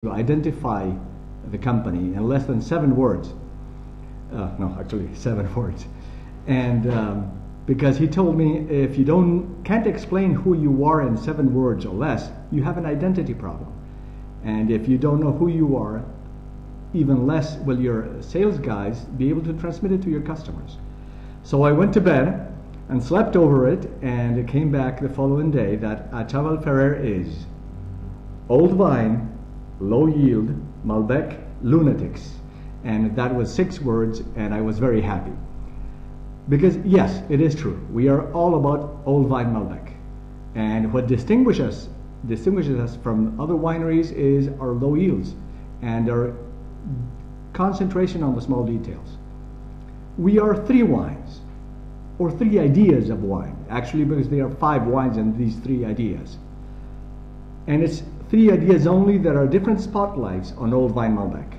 to identify the company in less than 7 words. No, actually 7 words. And because he told me if you can't explain who you are in 7 words or less, you have an identity problem. And if you don't know who you are, even less will your sales guys be able to transmit it to your customers. So I went to bed and slept over it, and it came back the following day that Achaval Ferrer is old vine, low yield, Malbec, lunatics. And that was 6 words, and I was very happy. Because yes, it is true. We are all about old vine Malbec. And what distinguishes us from other wineries is our low yields and our concentration on the small details. We are 3 wines, or 3 ideas of wine, actually, because there are 5 wines in these 3 ideas. And it's 3 ideas only that are different spotlights on old vine Malbec,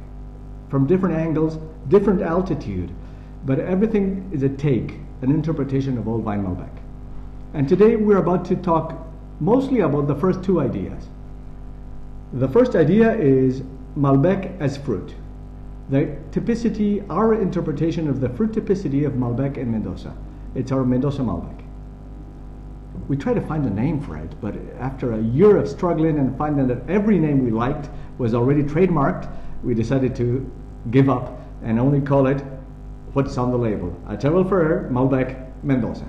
from different angles, different altitude, but everything is a take, an interpretation of old vine Malbec. And today we're about to talk mostly about the first 2 ideas. The first idea is Malbec as fruit. The typicity, our interpretation of the fruit typicity of Malbec in Mendoza. It's our Mendoza Malbec. We tried to find a name for it, but after a year of struggling and finding that every name we liked was already trademarked, we decided to give up and only call it what's on the label: Achaval Ferrer, Malbec, Mendoza.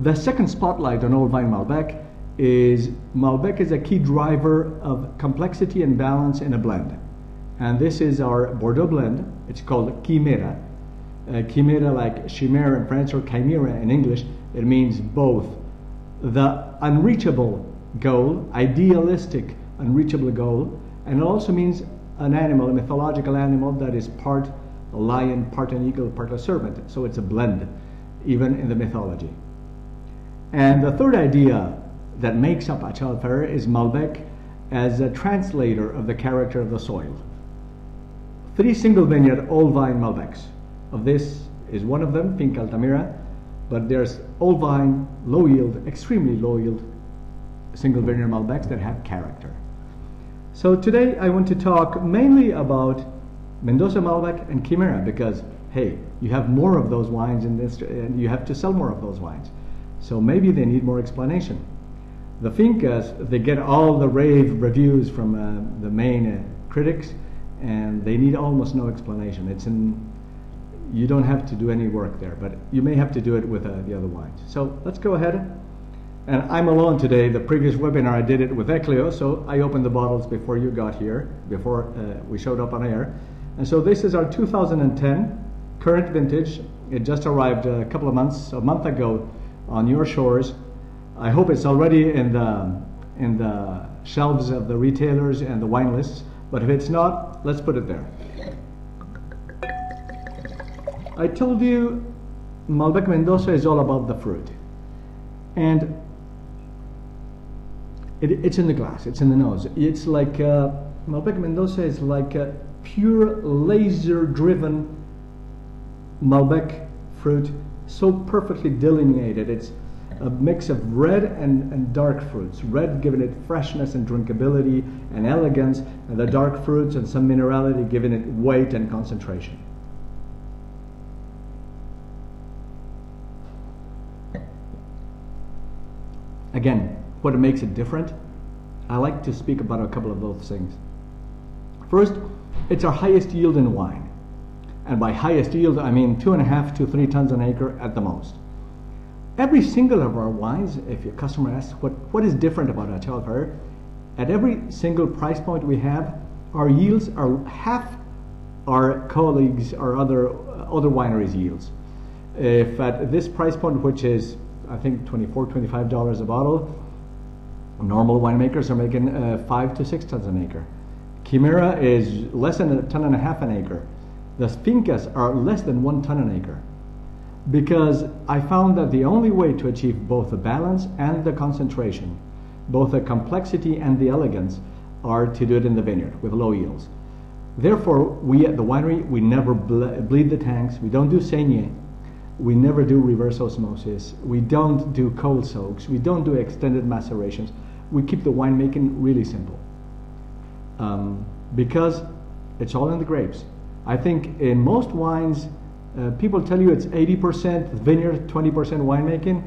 The second spotlight on old vine Malbec is Malbec is a key driver of complexity and balance in a blend. And this is our Bordeaux blend. It's called Chimera. Chimera, like chimera in French or chimera in English, it means both the unreachable goal, idealistic unreachable goal, and it also means an animal, a mythological animal that is part a lion, part an eagle, part a serpent. So it's a blend, even in the mythology. And the third idea that makes up Achaval Ferrer is Malbec as a translator of the character of the soil. 3 single vineyard old vine Malbecs. Of this is one of them, Finca Altamira, but there's old vine, low yield, extremely low yield single vineyard Malbecs that have character. So today I want to talk mainly about Mendoza Malbec and Chimera, because hey, you have more of those wines in this, and you have to sell more of those wines. So maybe they need more explanation. The Fincas, they get all the rave reviews from the main critics, and they need almost no explanation. You don't have to do any work there, but you may have to do it with the other wines. So let's go ahead. And I'm alone today. The previous webinar I did it with Eclio, so I opened the bottles before you got here, before we showed up on air. And so this is our 2010 current vintage. It just arrived a month ago on your shores. I hope it's already in the shelves of the retailers and the wine lists, but if it's not, let's put it there. I told you Malbec Mendoza is all about the fruit, and it's in the glass, it's in the nose. It's like Malbec Mendoza is like a pure laser-driven Malbec fruit, so perfectly delineated. It's a mix of red and dark fruits. Red giving it freshness and drinkability and elegance, and the dark fruits and some minerality giving it weight and concentration. Again, what makes it different? I like to speak about a couple of those things. First, it's our highest yield in wine. And by highest yield, I mean 2.5 to 3 tons an acre at the most. Every single of our wines, if your customer asks what is different about Achaval Ferrer, at every single price point we have, our yields are half our colleagues or other wineries' yields. If at this price point, which is I think $24, $25 a bottle, normal winemakers are making 5 to 6 tons an acre. Chimera is less than 1.5 tons an acre. The Fincas are less than 1 ton an acre. Because I found that the only way to achieve both the balance and the concentration, both the complexity and the elegance, are to do it in the vineyard with low yields. Therefore, we at the winery, we never bleed the tanks. We don't do saignée. We never do reverse osmosis. We don't do cold soaks. We don't do extended macerations. We keep the winemaking really simple. because it's all in the grapes. I think in most wines, people tell you it's 80% vineyard, 20% winemaking.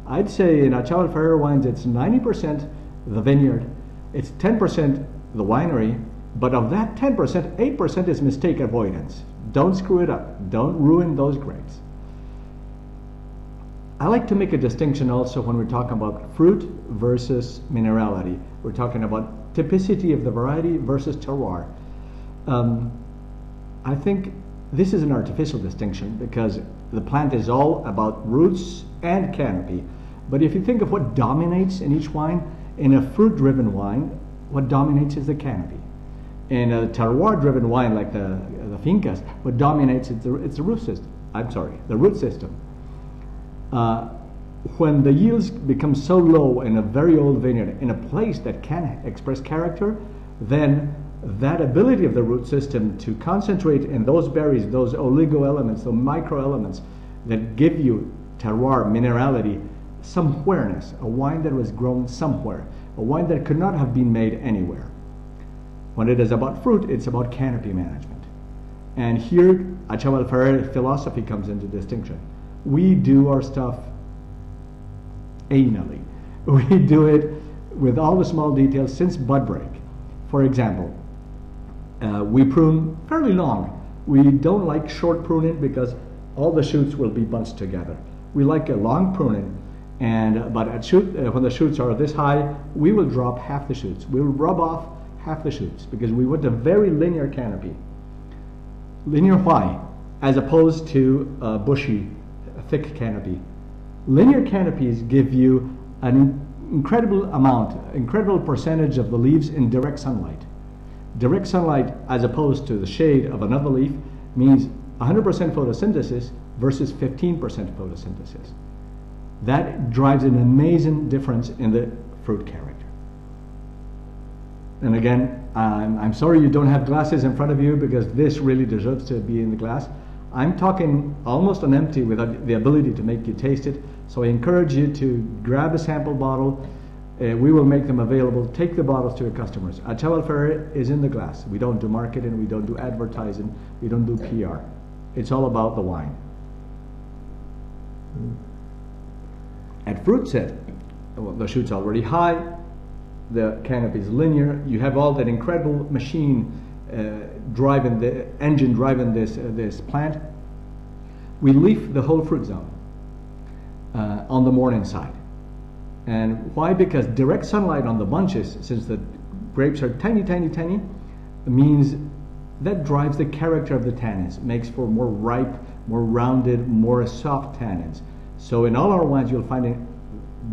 I'd say in Achaval Ferrer wines, it's 90% the vineyard, it's 10% the winery, but of that 10%, 8% is mistake avoidance. Don't screw it up. Don't ruin those grapes. I like to make a distinction also when we're talking about fruit versus minerality. We're talking about typicity of the variety versus terroir. I think this is an artificial distinction because the plant is all about roots and canopy. But if you think of what dominates in each wine, in a fruit-driven wine, what dominates is the canopy. In a terroir-driven wine like the fincas, what dominates is the root system. The root system. When the yields become so low in a very old vineyard, in a place that can express character, then that ability of the root system to concentrate in those berries, those oligo elements, those micro elements that give you terroir, minerality, somewhereness, a wine that was grown somewhere, a wine that could not have been made anywhere. When it is about fruit, it's about canopy management. And here, Achaval Ferrer philosophy comes into distinction. We do our stuff anally. We do it with all the small details since bud break. For example, we prune fairly long. We don't like short pruning because all the shoots will be bunched together. We like a long pruning, but when the shoots are this high, we will drop half the shoots. We will rub off half the shoots because we want a very linear canopy. Linear why? As opposed to a bushy, thick canopy. Linear canopies give you an incredible percentage of the leaves in direct sunlight. Direct sunlight, as opposed to the shade of another leaf, means 100% photosynthesis versus 15% photosynthesis. That drives an amazing difference in the fruit character. And again, I'm sorry you don't have glasses in front of you because this really deserves to be in the glass. I'm talking almost on empty without the ability to make you taste it. So I encourage you to grab a sample bottle. We will make them available. Take the bottles to your customers. Achaval Ferrer is in the glass. We don't do marketing. We don't do advertising. We don't do PR. It's all about the wine. At fruit set, well, the shoot's already high. The canopy is linear. You have all that incredible machine driving the engine driving this plant. We leaf the whole fruit zone on the morning side. And why? Because direct sunlight on the bunches, since the grapes are tiny, tiny, tiny, means that drives the character of the tannins, makes for more ripe, more rounded, more soft tannins. So in all our wines, you'll find a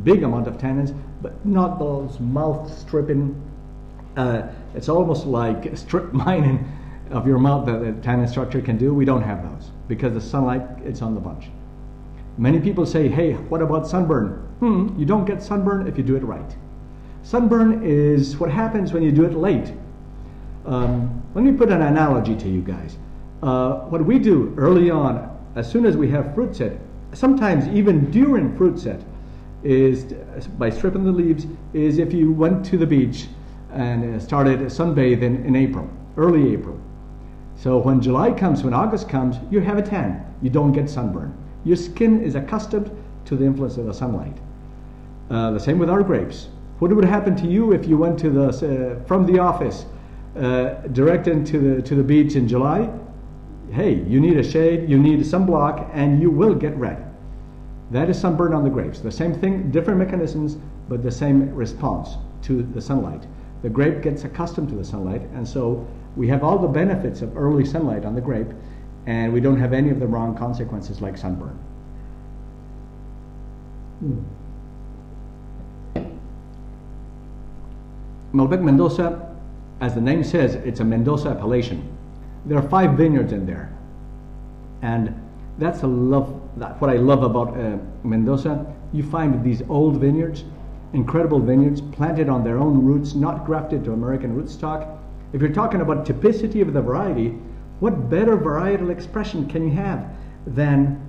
big amount of tannins, but not those mouth-stripping. It's almost like strip mining of your mouth that the tannin structure can do. We don't have those because the sunlight, it's on the bunch. Many people say, hey, what about sunburn? You don't get sunburn if you do it right. Sunburn is what happens when you do it late. Let me put an analogy to you guys. What we do early on, as soon as we have fruit set, sometimes even during fruit set, is by stripping the leaves, is if you went to the beach and started sunbathing in April, early April. So when July comes, when August comes, you have a tan. You don't get sunburn. Your skin is accustomed to the influence of the sunlight. The same with our grapes. What would happen to you if you went to from the office direct into the beach in July? Hey, you need a shade, you need a sunblock, and you will get red. That is sunburn on the grapes. The same thing, different mechanisms, but the same response to the sunlight. The grape gets accustomed to the sunlight, and so we have all the benefits of early sunlight on the grape, and we don't have any of the wrong consequences like sunburn. Malbec Mendoza, as the name says, it's a Mendoza appellation. There are 5 vineyards in there, and that's what I love about Mendoza. You find these old vineyards, incredible vineyards, planted on their own roots, not grafted to American rootstock. If you're talking about typicity of the variety, what better varietal expression can you have than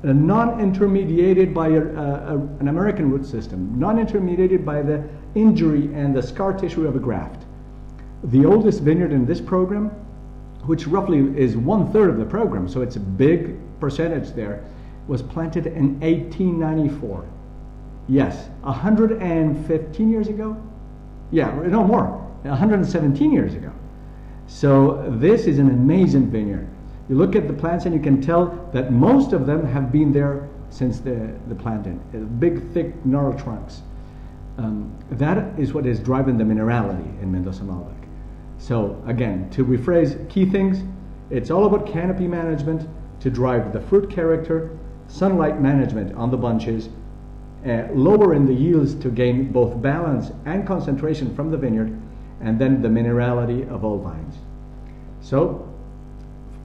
a non-intermediated by an American root system, non-intermediated by the injury and the scar tissue of a graft. The oldest vineyard in this program, which roughly is 1/3 of the program, so it's a big percentage there, was planted in 1894. Yes, 115 years ago? Yeah, no more, 117 years ago. So this is an amazing vineyard. You look at the plants and you can tell that most of them have been there since the planting. Big, thick, gnarled trunks. That is what is driving the minerality in Mendoza Malbec. So again, to rephrase key things, it's all about canopy management to drive the fruit character, sunlight management on the bunches, lowering the yields to gain both balance and concentration from the vineyard, and then the minerality of all vines. So,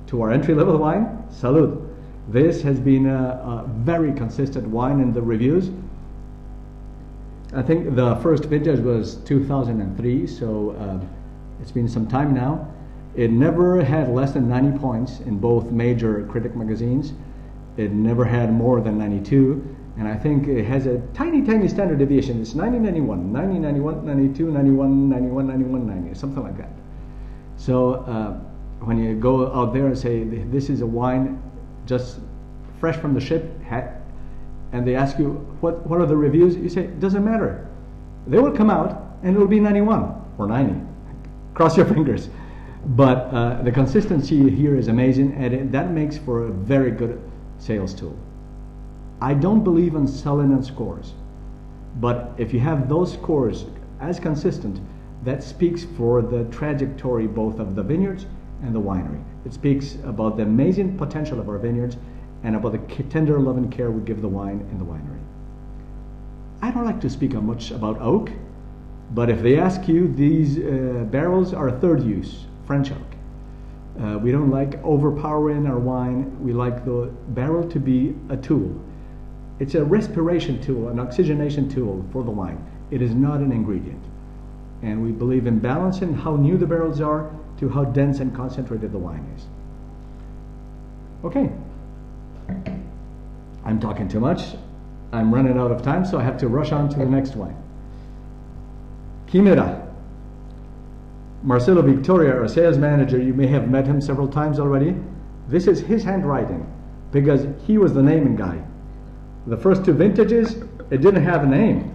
to our entry-level wine, salud. This has been a very consistent wine in the reviews. I think the first vintage was 2003, so it's been some time now. It never had less than 90 points in both major critic magazines. It never had more than 92, and I think it has a tiny, tiny standard deviation. It's 90, 91, 90, 91, 92, 91, 91, 91, 90, something like that. So when you go out there and say, this is a wine just fresh from the ship, and they ask you, what are the reviews? You say, it doesn't matter. They will come out, and it will be 91 or 90. Cross your fingers. But the consistency here is amazing, and that makes for a very good sales tool. I don't believe in selling on scores, but if you have those scores as consistent, that speaks for the trajectory both of the vineyards and the winery. It speaks about the amazing potential of our vineyards and about the tender love and care we give the wine in the winery. I don't like to speak much about oak, but if they ask you, these barrels are third use, French oak. We don't like overpowering our wine. We like the barrel to be a tool. It's a respiration tool, an oxygenation tool for the wine. It is not an ingredient. And we believe in balancing how new the barrels are to how dense and concentrated the wine is. Okay. I'm talking too much. I'm running out of time, so I have to rush on to the next wine. Quimera. Marcelo Victoria, our sales manager, you may have met him several times already. This is his handwriting because he was the naming guy. The first two vintages, it didn't have a name.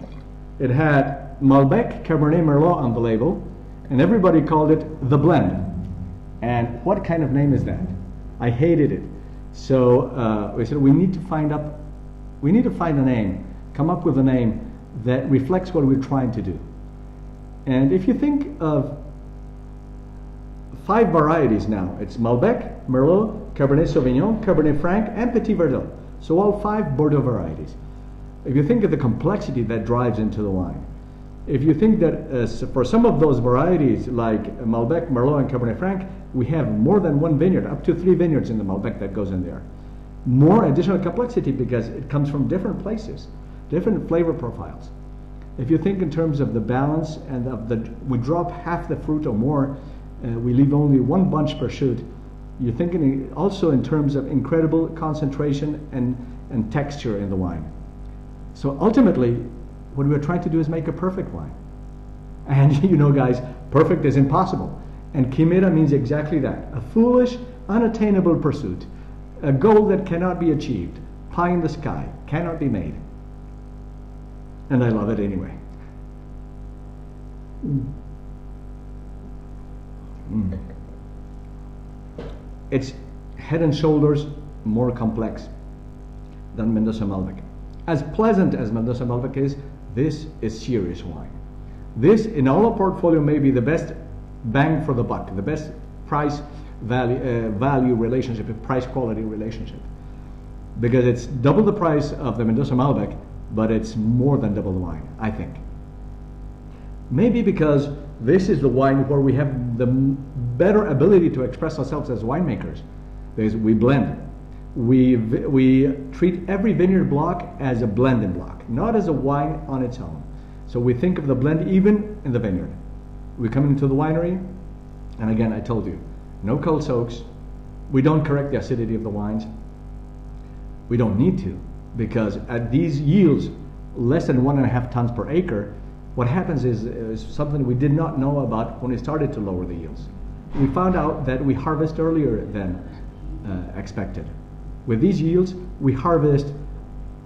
It had Malbec Cabernet Merlot on the label, and everybody called it the blend. And what kind of name is that? I hated it. So we said we need to find a name, come up with a name that reflects what we're trying to do. And if you think of 5 varieties now, it's Malbec, Merlot, Cabernet Sauvignon, Cabernet Franc, and Petit Verdot. So all 5 Bordeaux varieties. If you think of the complexity that drives into the wine, if you think that for some of those varieties like Malbec, Merlot, and Cabernet Franc, we have more than 1 vineyard, up to 3 vineyards in the Malbec that goes in there. More additional complexity because it comes from different places, different flavor profiles. If you think in terms of the balance and we drop half the fruit or more, we leave only 1 bunch per shoot. You're thinking also in terms of incredible concentration and texture in the wine. So ultimately, what we're trying to do is make a perfect wine. And you know, guys, perfect is impossible. And Quimera means exactly that. A foolish, unattainable pursuit. A goal that cannot be achieved. Pie in the sky. Cannot be made. And I love it anyway. It's head and shoulders more complex than Mendoza Malbec. As pleasant as Mendoza Malbec is, this is serious wine. This, in all our portfolio, may be the best bang for the buck, the best price value relationship, price quality relationship, because it's double the price of the Mendoza Malbec, but it's more than double the wine, I think. Maybe because this is the wine where we have the better ability to express ourselves as winemakers, because we blend. We treat every vineyard block as a blending block, not as a wine on its own. So we think of the blend even in the vineyard. We come into the winery, and again, I told you, no cold soaks. We don't correct the acidity of the wines. We don't need to, because at these yields, less than 1.5 tons per acre, What happens is something we did not know about when we started to lower the yields. We found out that we harvest earlier than expected. With these yields, we harvest,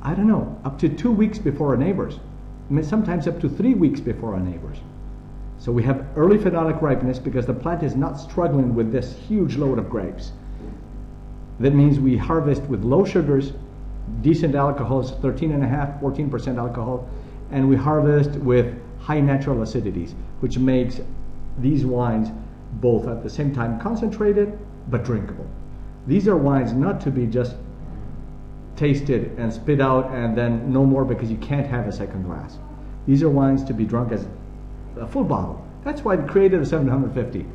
I don't know, up to 2 weeks before our neighbors. I mean, sometimes up to 3 weeks before our neighbors. So we have early phenolic ripeness because the plant is not struggling with this huge load of grapes. That means we harvest with low sugars, decent alcohols, 13.5%, 14% alcohol, and we harvest with high natural acidities, which makes these wines both at the same time concentrated but drinkable. These are wines not to be just tasted and spit out and then no more because you can't have a second glass. These are wines to be drunk as a full bottle. That's why they created a 750. You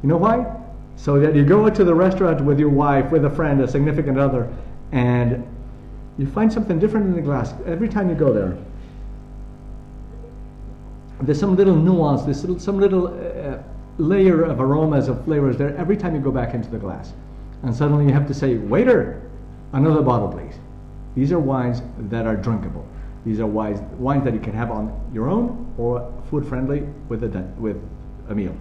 know why? So that you go to the restaurant with your wife, with a friend, a significant other, and you find something different in the glass every time you go there. There's some little nuance, some little layer of aromas, of flavors there every time you go back into the glass. And suddenly you have to say, waiter, another bottle please. These are wines that are drinkable. These are wines that you can have on your own or food friendly with a meal.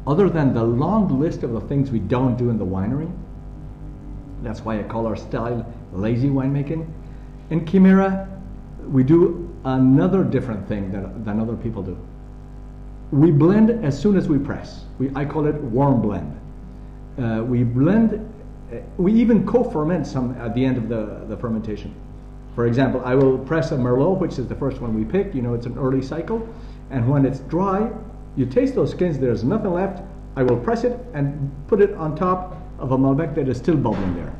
Other than the long list of the things we don't do in the winery, that's why I call our style lazy winemaking. In Chimera, we do another different thing than other people do. We blend as soon as we press. I call it warm blend. We blend, we even co-ferment some at the end of the fermentation. For example, I will press a Merlot, which is the first one we pick. You know, it's an early cycle. And when it's dry, you taste those skins, there's nothing left. I will press it and put it on top of a Malbec that is still bubbling there.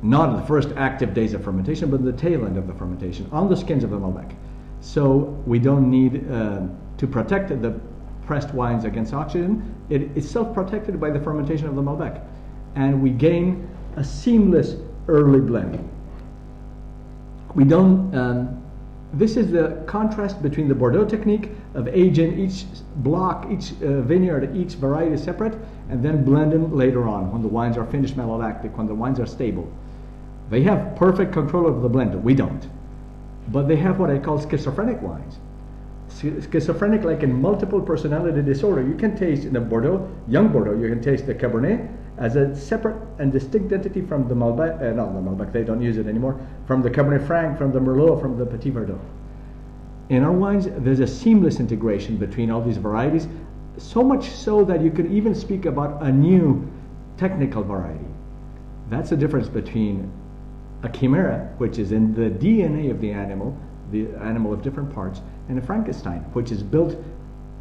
Not in the first active days of fermentation, but the tail end of the fermentation, on the skins of the Malbec. So we don't need to protect the pressed wines against oxygen. It is self-protected by the fermentation of the Malbec. And we gain a seamless early blend. We don't, this is the contrast between the Bordeaux technique of aging each block, each vineyard, each variety separate, and then blending later on when the wines are finished malolactic, when the wines are stable. They have perfect control of the blend. We don't. But they have what I call schizophrenic wines. Schizophrenic, like in multiple personality disorder. You can taste in the Bordeaux, young Bordeaux, you can taste the Cabernet as a separate and distinct entity from the Malbec, not the Malbec, they don't use it anymore, from the Cabernet Franc, from the Merlot, from the Petit Verdot. In our wines, there's a seamless integration between all these varieties, so much so that you can even speak about a new technical variety. That's the difference between a Chimera, which is in the DNA of the animal of different parts, and a Frankenstein, which is built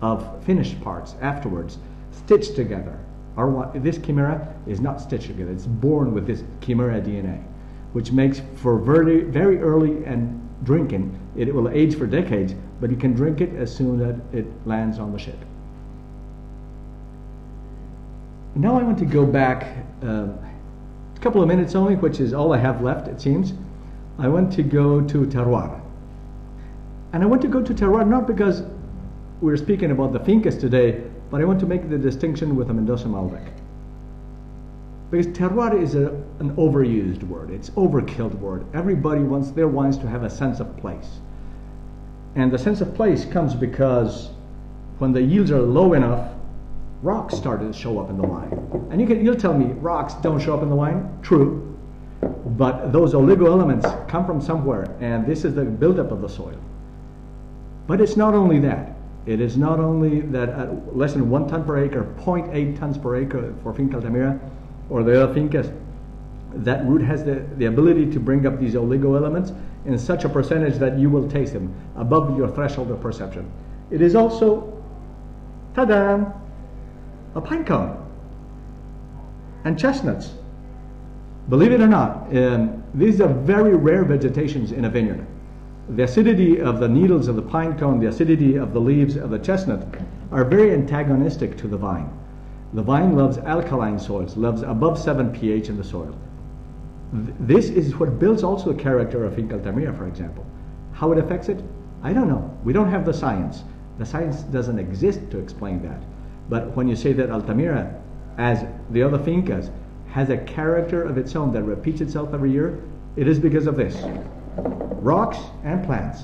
of finished parts afterwards, stitched together. This Chimera is not stitched together. It's born with this Chimera DNA, which makes for very, very early and drinking. It will age for decades, but you can drink it as soon as it lands on the ship. Now I want to go back a couple of minutes only, which is all I have left, it seems. I want to go to terroir. And I want to go to terroir not because we're speaking about the fincas today, but I want to make the distinction with a Mendoza Malbec. Because terroir is an overused word. It's overkilled word. Everybody wants their wines to have a sense of place. And the sense of place comes because when the yields are low enough, rocks start to show up in the wine. And you'll tell me rocks don't show up in the wine? True. But those oligo elements come from somewhere, and this is the buildup of the soil. But it's not only that. It is not only that at less than 1 ton per acre, 0.8 tons per acre for Finca Altamira or the other fincas, that root has the ability to bring up these oligo elements in such a percentage that you will taste them above your threshold of perception. It is also, ta-da, a pine cone and chestnuts. Believe it or not, these are very rare vegetations in a vineyard. The acidity of the needles of the pine cone, the acidity of the leaves of the chestnut are very antagonistic to the vine. The vine loves alkaline soils, loves above 7 pH in the soil. This is what builds also the character of Finca Altamira, for example. How it affects it? I don't know. We don't have the science. The science doesn't exist to explain that. But when you say that Altamira, as the other fincas, has a character of its own that repeats itself every year, it is because of this. Rocks and plants,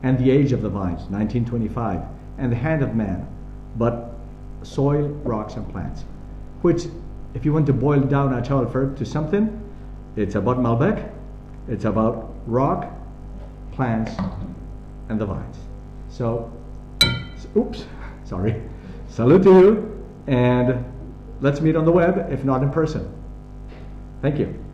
and the age of the vines, 1925, and the hand of man, but soil, rocks, and plants. Which, if you want to boil down Achaval Ferrer to something, it's about Malbec, it's about rock, plants, and the vines. So, oops, sorry. Salute to you, and let's meet on the web, if not in person. Thank you.